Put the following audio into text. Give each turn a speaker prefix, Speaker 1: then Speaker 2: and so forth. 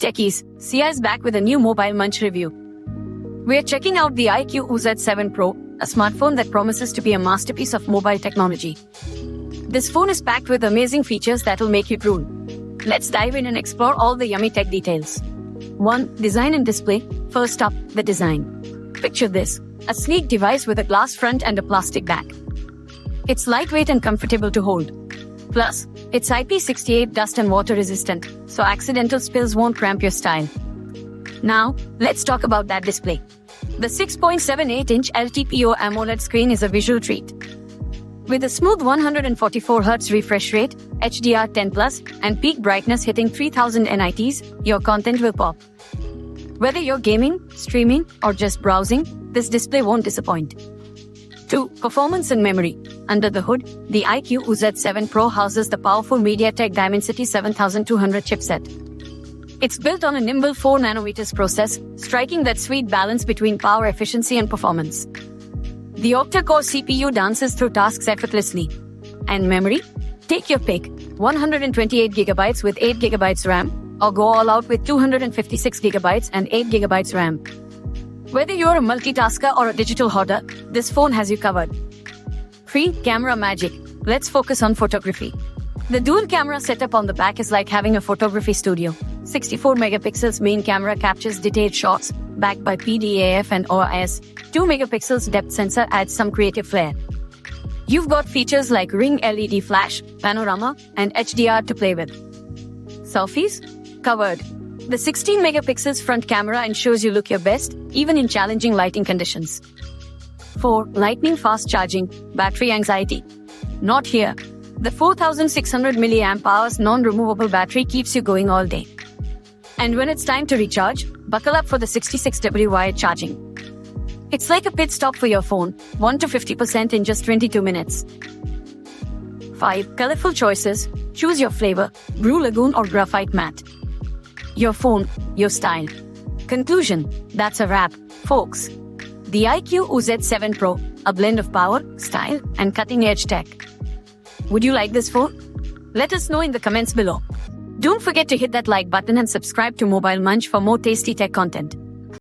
Speaker 1: techies, Sia is back with a new mobile munch review. We're checking out the iQOO Z7 Pro, a smartphone that promises to be a masterpiece of mobile technology. This phone is packed with amazing features that'll make you drool. Let's dive in and explore all the yummy tech details. 1. Design and display. First up, the design. Picture this, a sleek device with a glass front and a plastic back. It's lightweight and comfortable to hold. Plus, it's IP68 dust and water resistant, so accidental spills won't cramp your style. Now, let's talk about that display. The 6.78-inch LTPO AMOLED screen is a visual treat. With a smooth 144Hz refresh rate, HDR10+, and peak brightness hitting 3000 nits, your content will pop. Whether you're gaming, streaming, or just browsing, this display won't disappoint. 2. Performance and memory. Under the hood, the iQOO Z7 Pro houses the powerful MediaTek Dimensity 7200 chipset. It's built on a nimble 4nm process, striking that sweet balance between power efficiency and performance. The octa-core CPU dances through tasks effortlessly. And memory? Take your pick, 128GB with 8GB RAM, or go all out with 256GB and 8GB RAM. Whether you're a multitasker or a digital hoarder, this phone has you covered. 3. Camera magic. Let's focus on photography. The dual camera setup on the back is like having a photography studio. 64 megapixels main camera captures detailed shots, backed by PDAF and OIS. 2 megapixels depth sensor adds some creative flair. You've got features like ring LED flash, panorama, and HDR to play with. Selfies? Covered. The 16 megapixels front camera ensures you look your best, even in challenging lighting conditions. 4. Lightning fast charging. Battery anxiety? Not here. The 4600 mAh non-removable battery keeps you going all day. And when it's time to recharge, buckle up for the 66W wired charging. It's like a pit stop for your phone, 1 to 50% in just 22 minutes. 5. Colorful choices. Choose your flavor, Blue Lagoon or Graphite Matte. Your phone, your style. Conclusion, that's a wrap, folks. The iQOO Z7 Pro, a blend of power, style, and cutting-edge tech. Would you like this phone? Let us know in the comments below. Don't forget to hit that like button and subscribe to Mobile Munch for more tasty tech content.